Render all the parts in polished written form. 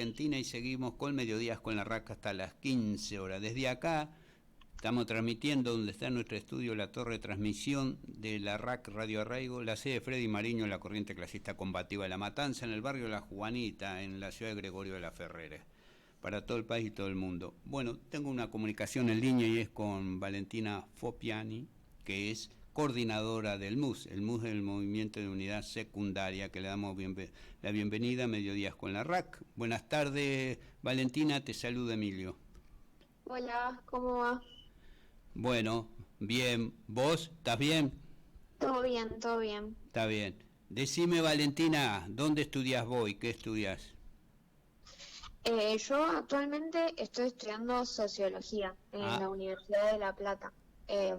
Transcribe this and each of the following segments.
Argentina y seguimos con Mediodías con la RAC hasta las 15 horas. Desde acá estamos transmitiendo donde está nuestro estudio, la torre de transmisión de la RAC Radio Arraigo, la sede de Freddy Mariño, la corriente clasista combativa de La Matanza, en el barrio La Juanita, en la ciudad de Gregorio de la Ferrera, para todo el país y todo el mundo. Bueno, tengo una comunicación en línea y es con Valentina Fopiani, que es coordinadora del MUS, el MUS del Movimiento de Unidad Secundaria, que le damos la bienvenida a Mediodías con la RAC. Buenas tardes, Valentina, te saluda Emilio. Hola, ¿cómo va? Bueno, bien, ¿vos estás bien? Todo bien, todo bien. Está bien. Decime, Valentina, ¿dónde estudias vos y qué estudias? Yo actualmente estoy estudiando sociología en Ah, la Universidad de La Plata. Eh,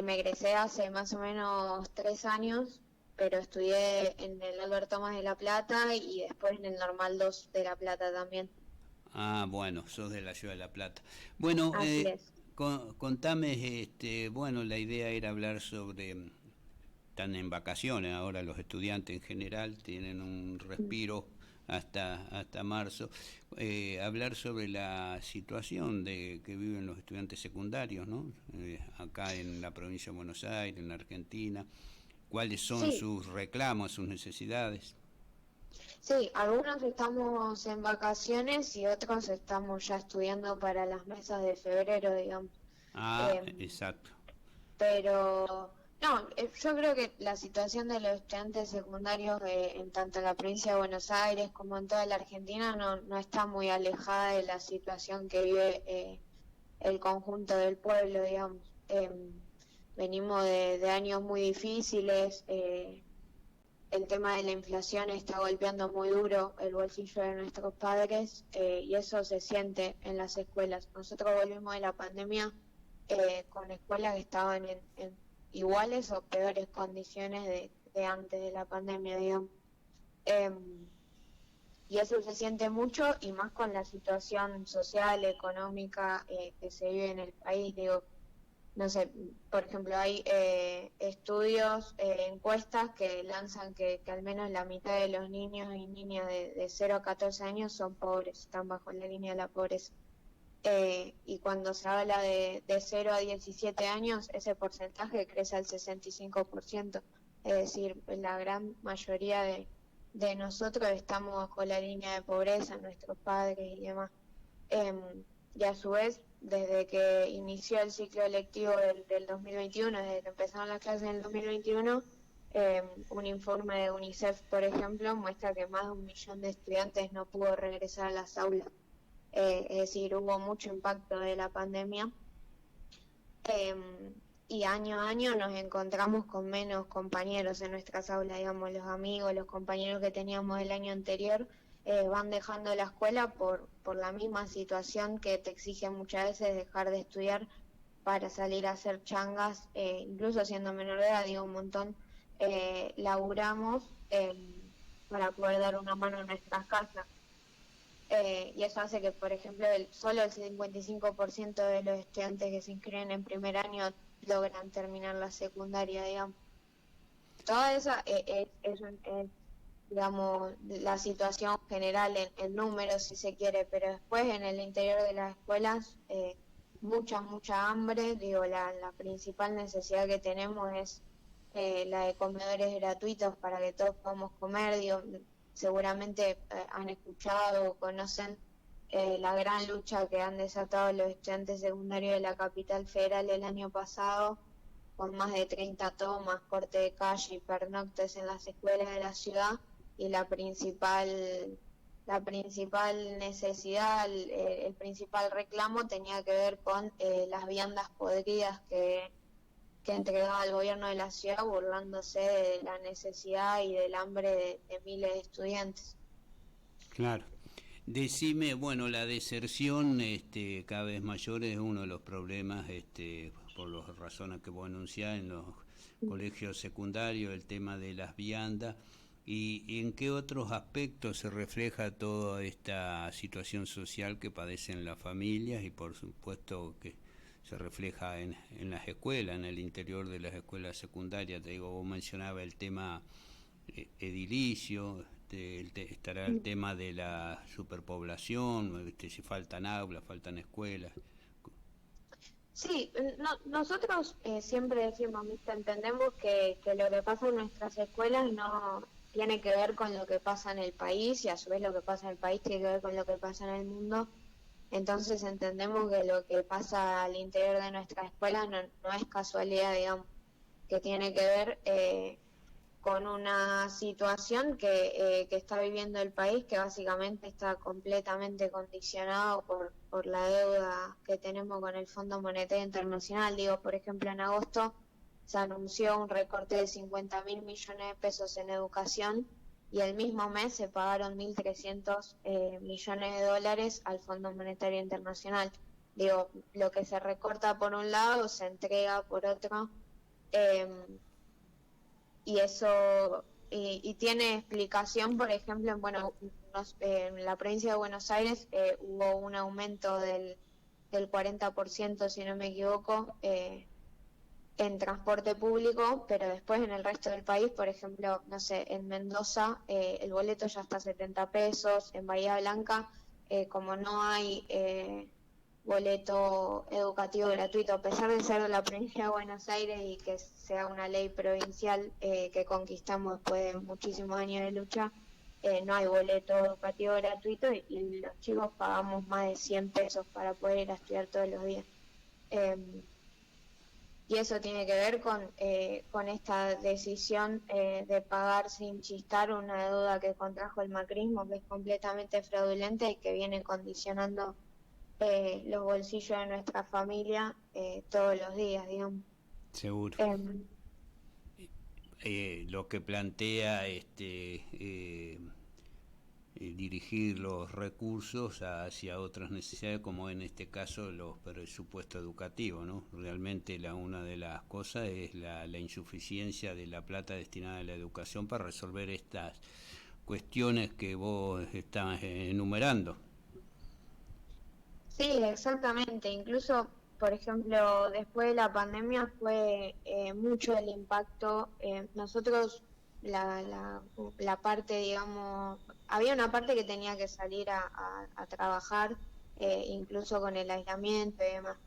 Me egresé hace más o menos 3 años, pero estudié en el Alberto Tomás de La Plata y después en el Normal 2 de La Plata también. bueno, sos de la ciudad de La Plata. Bueno, Así es. contame, bueno, la idea era hablar sobre, están en vacaciones ahora los estudiantes en general, tienen un respiro hasta marzo, hablar sobre la situación de que viven los estudiantes secundarios, ¿no? Acá en la provincia de Buenos Aires, en la Argentina, cuáles son Sí, sus reclamos, sus necesidades. sí, algunos estamos en vacaciones y otros estamos ya estudiando para las mesas de febrero, digamos. Ah, Em, exacto. Pero no, yo creo que la situación de los estudiantes secundarios en tanto en la provincia de Buenos Aires como en toda la Argentina no está muy alejada de la situación que vive el conjunto del pueblo, digamos. Venimos de años muy difíciles, el tema de la inflación está golpeando muy duro el bolsillo de nuestros padres y eso se siente en las escuelas. Nosotros volvimos de la pandemia con escuelas que estaban en iguales o peores condiciones de antes de la pandemia, digamos. Eh, y eso se siente mucho y más con la situación social, económica que se vive en el país. Digo, no sé, por ejemplo, hay estudios, encuestas que lanzan que al menos la mitad de los niños y niñas de 0 a 14 años son pobres, están bajo la línea de la pobreza. Y cuando se habla de 0 a 17 años, ese porcentaje crece al 65%. Es decir, la gran mayoría de nosotros estamos bajo la línea de pobreza, nuestros padres y demás. Y a su vez, desde que inició el ciclo lectivo del 2021, desde que empezaron las clases en el 2021, un informe de UNICEF, por ejemplo, muestra que más de 1 millón de estudiantes no pudo regresar a las aulas. Es decir, hubo mucho impacto de la pandemia y año a año nos encontramos con menos compañeros en nuestras aulas, digamos, los amigos, los compañeros que teníamos el año anterior van dejando la escuela por la misma situación que te exige muchas veces dejar de estudiar para salir a hacer changas, incluso siendo menor de edad, digo, un montón, laburamos para poder dar una mano en nuestras casas. Y eso hace que, por ejemplo, solo el 55% de los estudiantes que se inscriben en primer año logran terminar la secundaria, digamos. Toda esa es, digamos, la situación general en números, si se quiere, pero después en el interior de las escuelas, mucha hambre. Digo, la principal necesidad que tenemos es la de comedores gratuitos para que todos podamos comer. Digo, seguramente han escuchado o conocen la gran lucha que han desatado los estudiantes secundarios de la capital federal el año pasado, con más de 30 tomas, corte de calle y pernoctes en las escuelas de la ciudad, y la principal necesidad, el principal reclamo tenía que ver con las viandas podridas que entregaba el gobierno de la ciudad, burlándose de la necesidad y del hambre de miles de estudiantes. Claro. Decime, bueno, la deserción cada vez mayor es uno de los problemas, por las razones que vos anunciás en los colegios secundarios, el tema de las viandas, y en qué otros aspectos se refleja toda esta situación social que padecen las familias y por supuesto que se refleja en las escuelas, en el interior de las escuelas secundarias. Te digo, vos mencionabas el tema edilicio, estará el tema de la superpoblación, si faltan aulas, faltan escuelas. Sí, nosotros siempre decimos, ¿viste? Entendemos que lo que pasa en nuestras escuelas no tiene que ver con lo que pasa en el país y a su vez lo que pasa en el país tiene que ver con lo que pasa en el mundo. Entonces entendemos que lo que pasa al interior de nuestra escuela no es casualidad, digamos, que tiene que ver con una situación que está viviendo el país, que básicamente está completamente condicionado por la deuda que tenemos con el Fondo Monetario Internacional. Digo, por ejemplo, en agosto se anunció un recorte de 50.000 millones de pesos en educación y el mismo mes se pagaron 1.300 millones de dólares al Fondo Monetario Internacional. Digo, lo que se recorta por un lado se entrega por otro. Y eso y tiene explicación, por ejemplo, en la provincia de Buenos Aires hubo un aumento del 40%, si no me equivoco, en transporte público, pero después en el resto del país, por ejemplo, no sé, en Mendoza el boleto ya está a 70 pesos, en Bahía Blanca, como no hay boleto educativo gratuito, a pesar de ser de la provincia de Buenos Aires y que sea una ley provincial que conquistamos después de muchísimos años de lucha, no hay boleto educativo gratuito y los chicos pagamos más de 100 pesos para poder ir a estudiar todos los días. Y eso tiene que ver con esta decisión de pagar sin chistar una deuda que contrajo el macrismo, que es completamente fraudulenta y que viene condicionando los bolsillos de nuestra familia todos los días, digamos. Seguro. Lo que plantea dirigir los recursos hacia otras necesidades, como en este caso los presupuestos educativos, ¿no? Realmente una de las cosas es la insuficiencia de la plata destinada a la educación para resolver estas cuestiones que vos estás enumerando. Sí, exactamente. Incluso, por ejemplo, después de la pandemia fue mucho el impacto. Nosotros, la parte, digamos, había una parte que tenía que salir a trabajar, incluso con el aislamiento y demás.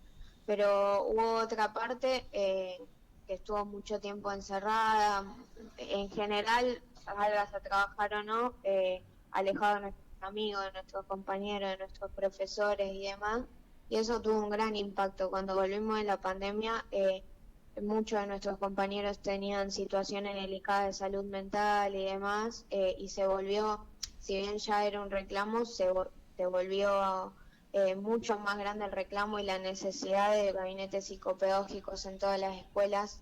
Pero hubo otra parte que estuvo mucho tiempo encerrada. En general, salgas a trabajar o no, alejado de nuestros amigos, de nuestros compañeros, de nuestros profesores y demás. Y eso tuvo un gran impacto. Cuando volvimos de la pandemia, muchos de nuestros compañeros tenían situaciones delicadas de salud mental y demás, y se volvió, si bien ya era un reclamo, se volvió mucho más grande el reclamo y la necesidad de gabinetes psicopedagógicos en todas las escuelas,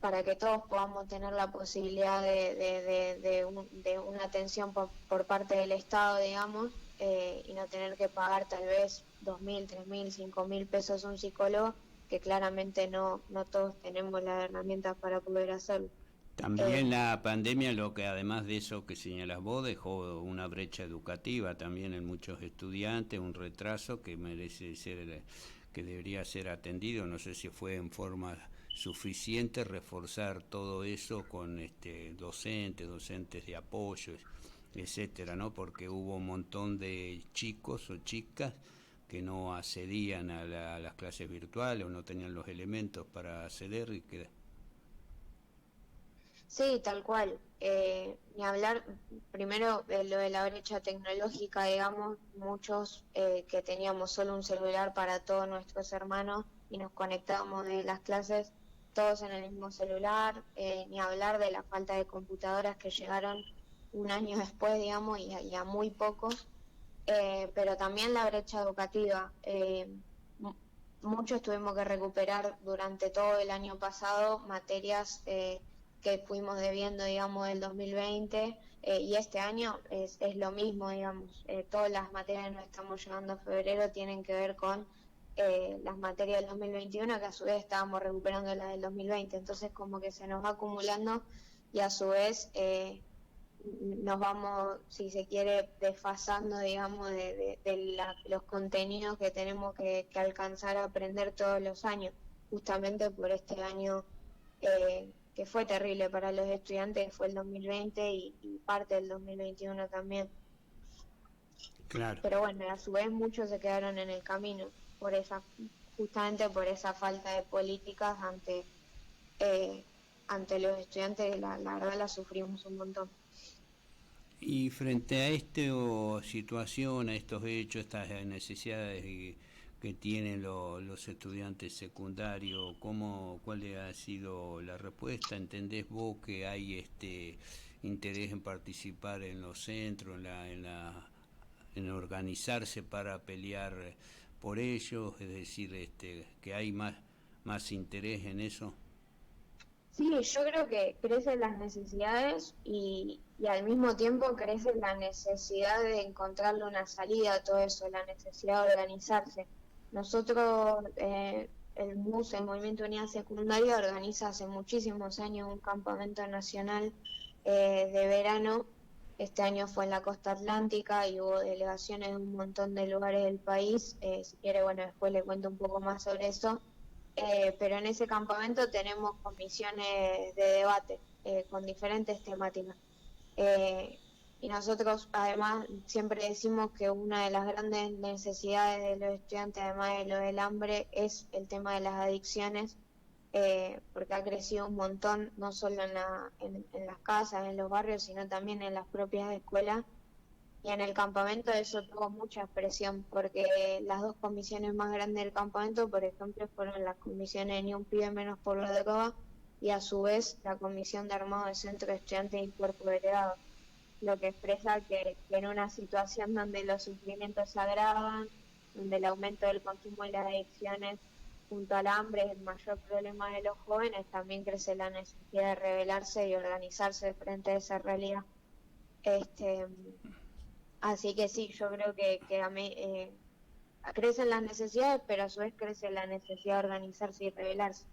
para que todos podamos tener la posibilidad de una atención por parte del Estado, digamos, y no tener que pagar tal vez 2.000, 3.000, 5.000 pesos a un psicólogo, que claramente no todos tenemos las herramientas para poder hacerlo. También la pandemia, lo que además de eso que señalas vos, dejó una brecha educativa también en muchos estudiantes, un retraso que merece ser, que debería ser atendido. No sé si fue en forma suficiente reforzar todo eso con docentes de apoyo, etcétera, ¿no? Porque hubo un montón de chicos o chicas que no accedían a las clases virtuales o no tenían los elementos para acceder y que... Sí, tal cual. Ni hablar, primero lo de la brecha tecnológica, digamos, muchos que teníamos solo un celular para todos nuestros hermanos y nos conectábamos de las clases todos en el mismo celular, ni hablar de la falta de computadoras que llegaron un año después, digamos, y a muy pocos, pero también la brecha educativa. Muchos tuvimos que recuperar durante todo el año pasado materias que fuimos debiendo, digamos, del 2020, y este año es lo mismo, digamos. Todas las materias que nos estamos llevando a febrero tienen que ver con las materias del 2021, que a su vez estábamos recuperando las del 2020. Entonces, como que se nos va acumulando y a su vez nos vamos, si se quiere, desfasando, digamos, los contenidos que tenemos que alcanzar a aprender todos los años, justamente por este año que fue terrible para los estudiantes, fue el 2020 y parte del 2021 también. Claro. Pero bueno, a su vez muchos se quedaron en el camino por justamente por esa falta de políticas ante los estudiantes. La verdad la sufrimos un montón. Y frente a esta situación, a estos hechos, estas necesidades que tienen los estudiantes secundarios, ¿cuál ha sido la respuesta? ¿Entendés vos que hay interés en participar en los centros, en organizarse para pelear por ellos? Es decir, que hay más interés en eso. Sí, yo creo que crecen las necesidades y al mismo tiempo crece la necesidad de encontrarle una salida a todo eso, la necesidad de organizarse. Nosotros, el MUS, el Movimiento Unidad Secundaria, organiza hace muchísimos años un campamento nacional de verano. Este año fue en la costa atlántica y hubo delegaciones de un montón de lugares del país. Si quiere, bueno, después le cuento un poco más sobre eso. Pero en ese campamento tenemos comisiones de debate con diferentes temáticas. Y nosotros además siempre decimos que una de las grandes necesidades de los estudiantes, además de lo del hambre, es el tema de las adicciones, porque ha crecido un montón, no solo en las casas, en los barrios, sino también en las propias escuelas. Y en el campamento eso tuvo mucha expresión, porque las dos comisiones más grandes del campamento, por ejemplo, fueron las comisiones Ni un pibe menos por la droga y a su vez la comisión de armado de centro de estudiantes y cuerpo delegado, lo que expresa que en una situación donde los sufrimientos se agravan, donde el aumento del consumo y las adicciones junto al hambre es el mayor problema de los jóvenes, también crece la necesidad de rebelarse y organizarse frente a esa realidad. Así que sí, yo creo que a mí crecen las necesidades, pero a su vez crece la necesidad de organizarse y rebelarse.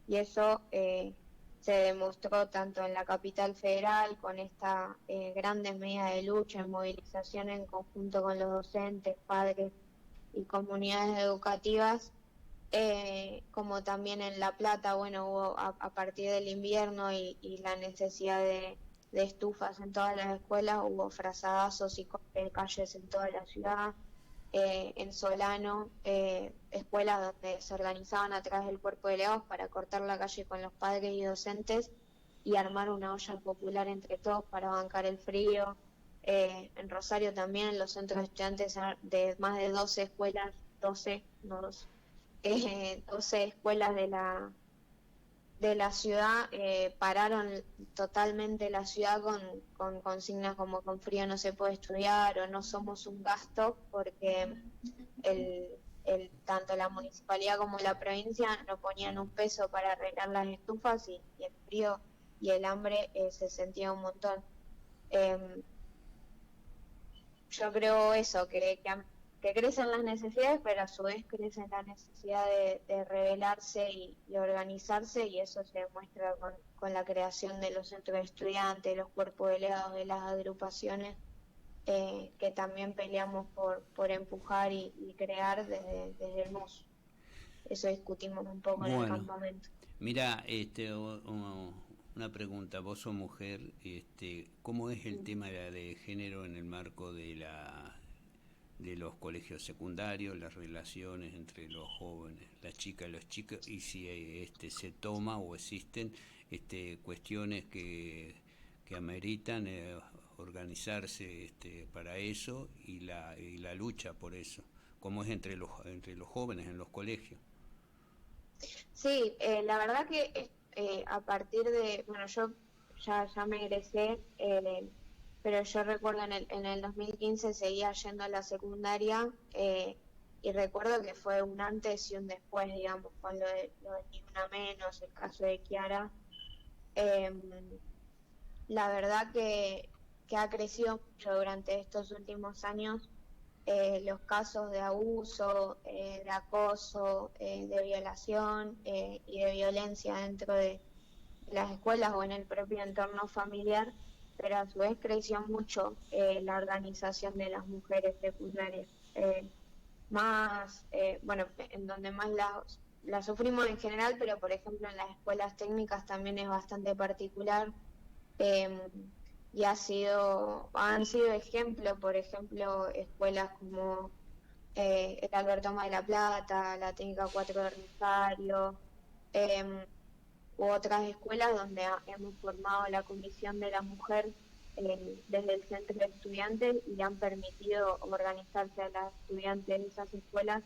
Y eso se demostró tanto en la capital federal, con esta grandes medidas de lucha, movilización en conjunto con los docentes, padres y comunidades educativas, como también en La Plata. Bueno, hubo a partir del invierno y la necesidad de estufas en todas las escuelas, hubo frazadazos y cortes de calles en toda la ciudad. En Solano, escuelas donde se organizaban a través del cuerpo de delegados para cortar la calle con los padres y docentes y armar una olla popular entre todos para bancar el frío. En Rosario también, los centros de estudiantes de más de 12 escuelas, 12, no 12, 12 escuelas de la ciudad pararon totalmente la ciudad con consignas como con frío no se puede estudiar o no somos un gasto, porque tanto la municipalidad como la provincia no ponían un peso para arreglar las estufas y el frío y el hambre se sentía un montón. Yo creo eso, que crecen las necesidades, pero a su vez crece la necesidad de rebelarse y organizarse, y eso se demuestra con la creación de los centros de estudiantes, los cuerpos delegados de las agrupaciones, que también peleamos por empujar y crear desde el MUS. Eso discutimos un poco en el campamento. Mira, una pregunta, vos sos mujer, ¿cómo es el tema de género en el marco de los colegios secundarios, las relaciones entre los jóvenes, las chicas y los chicos, y si se toma o existen cuestiones que ameritan organizarse para eso y la lucha por eso, cómo es entre los jóvenes en los colegios? Sí, la verdad que a partir de, bueno, yo ya me egresé, pero yo recuerdo en el 2015 seguía yendo a la secundaria, y recuerdo que fue un antes y un después, digamos, con lo de Ni Una Menos, el caso de Kiara. La verdad que ha crecido mucho durante estos últimos años los casos de abuso, de acoso, de violación y de violencia dentro de las escuelas o en el propio entorno familiar, pero a su vez creció mucho la organización de las mujeres secundarias. Bueno, en donde más la sufrimos en general, pero por ejemplo en las escuelas técnicas también es bastante particular. eh, y han sido ejemplo, por ejemplo, escuelas como el Alberto de la Plata, la Técnica 4 de Rosario, eh, u otras escuelas donde hemos formado la Comisión de la Mujer desde el Centro de Estudiantes y han permitido organizarse a las estudiantes de esas escuelas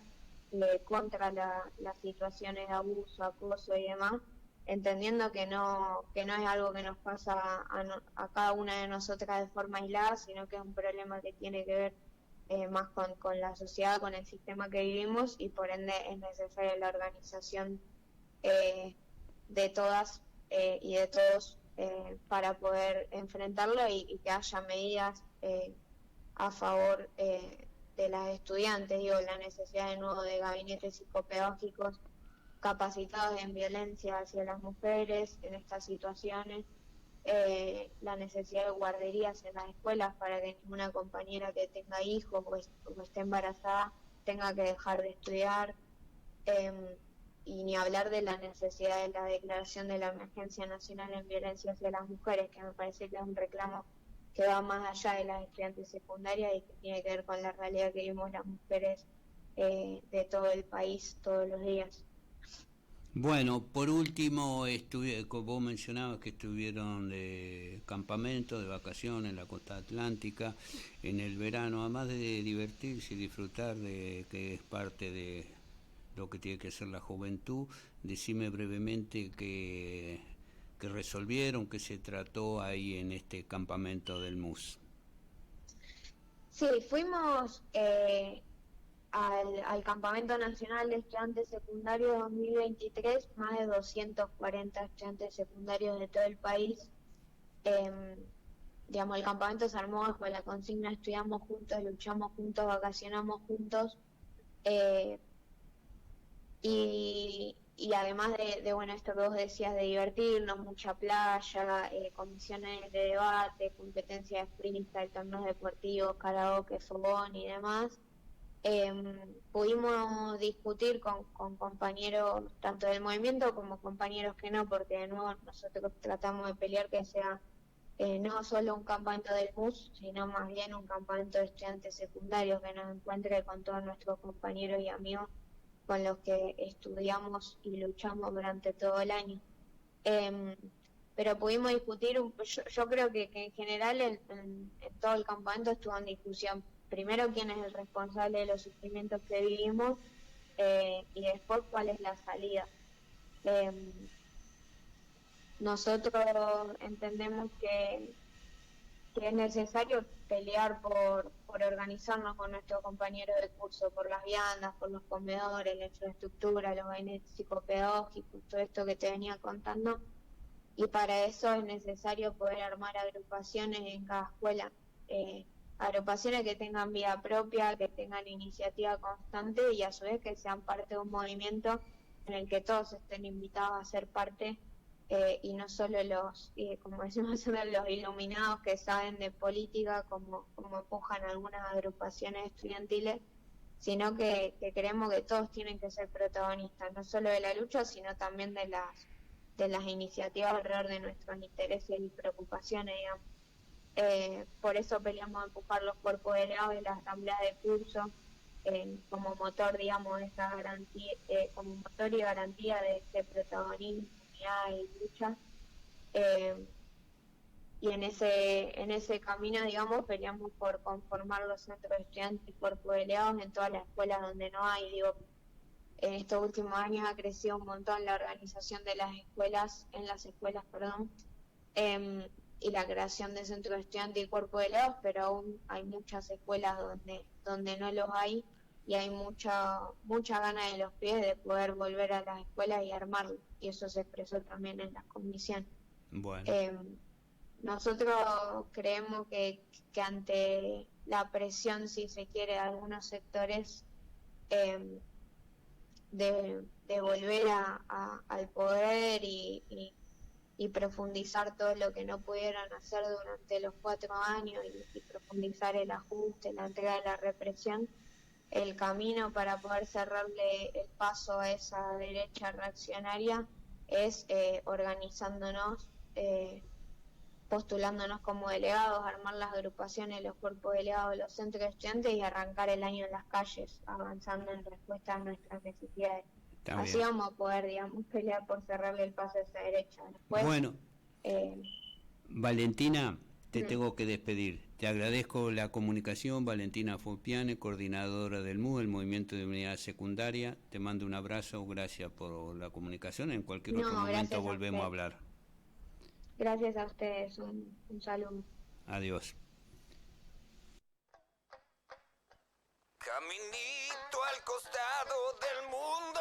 contra las situaciones de abuso, acoso y demás, entendiendo que no es algo que nos pasa a cada una de nosotras de forma aislada, sino que es un problema que tiene que ver más con la sociedad, con el sistema que vivimos, y por ende es necesaria la organización eh, de todas y de todos para poder enfrentarlo y que haya medidas a favor de las estudiantes. Digo, la necesidad de nuevo de gabinetes psicopedagógicos capacitados en violencia hacia las mujeres en estas situaciones, la necesidad de guarderías en las escuelas para que ninguna compañera que tenga hijos o esté embarazada tenga que dejar de estudiar, eh, y ni hablar de la necesidad de la declaración de la emergencia nacional en violencia hacia las mujeres, que me parece que es un reclamo que va más allá de las estudiantes secundarias y que tiene que ver con la realidad que vivimos las mujeres de todo el país todos los días. Bueno, por último, como vos mencionabas que estuvieron de campamento, de vacaciones en la costa atlántica, en el verano, además de divertirse y disfrutar de que es parte de lo que tiene que ser la juventud, decime brevemente que resolvieron, que se trató ahí en este campamento del MUS. Sí, fuimos al Campamento Nacional de Estudiantes Secundarios 2023, más de 240 estudiantes secundarios de todo el país. Eh, digamos, el campamento se armó bajo la consigna estudiamos juntos, luchamos juntos, vacacionamos juntos, eh, y además bueno, esto que vos decías de divertirnos, mucha playa, comisiones de debate, competencia de freestyle, torneos deportivos, karaoke, fogón y demás. Pudimos discutir con compañeros tanto del movimiento como compañeros que no, porque de nuevo nosotros tratamos de pelear que sea no solo un campamento del MUS, sino más bien un campamento de estudiantes secundarios que nos encuentre con todos nuestros compañeros y amigos con los que estudiamos y luchamos durante todo el año. Eh, pero pudimos discutir, yo creo que en general en todo el campamento estuvo en discusión primero quién es el responsable de los sufrimientos que vivimos, y después cuál es la salida. Eh, Nosotros entendemos que es necesario pelear por organizarnos con nuestros compañeros de curso, por las viandas, por los comedores, la infraestructura, los gabinetes psicopedagógicos, todo esto que te venía contando, y para eso es necesario poder armar agrupaciones en cada escuela, agrupaciones que tengan vida propia, que tengan iniciativa constante y a su vez que sean parte de un movimiento en el que todos estén invitados a ser parte, y no solo como decimos, los iluminados que saben de política, como empujan algunas agrupaciones estudiantiles, sino que creemos que todos tienen que ser protagonistas, no solo de la lucha, sino también de las iniciativas alrededor de nuestros intereses y preocupaciones, digamos. Por eso peleamos a empujar los cuerpos delegados de las asambleas de curso como motor, digamos, de esa garantía, como motor y garantía de este protagonismo, unidad y lucha. Eh, y en ese camino, digamos, peleamos por conformar los centros de estudiantes y cuerpos delegados en todas las escuelas donde no hay. Digo, en estos últimos años ha crecido un montón la organización de las escuelas, en las escuelas, perdón, y la creación de centros de estudiantes y cuerpos de delegados, pero aún hay muchas escuelas donde no los hay, y hay mucha gana de los pies de poder volver a las escuelas y armarlo, y eso se expresó también en las comisiones. Bueno. Nosotros creemos que ante la presión, si se quiere, de algunos sectores, de volver al poder y profundizar todo lo que no pudieron hacer durante los 4 años y profundizar el ajuste, la entrega de la represión, el camino para poder cerrarle el paso a esa derecha reaccionaria es organizándonos, postulándonos como delegados, armar las agrupaciones, los cuerpos delegados, los centros de estudiantes y arrancar el año en las calles, avanzando en respuesta a nuestras necesidades. Está Así bien. vamos a poder, digamos, pelear por cerrarle el paso a esa derecha. Después, Bueno, Valentina, te mm, tengo que despedir. Te agradezco la comunicación, Valentina Fopiane, coordinadora del MU, el Movimiento de Unidad Secundaria. Te mando un abrazo, gracias por la comunicación. En cualquier otro no, momento gracias a volvemos a ustedes. hablar. Gracias a ustedes, un saludo. Adiós. Caminito al costado del mundo.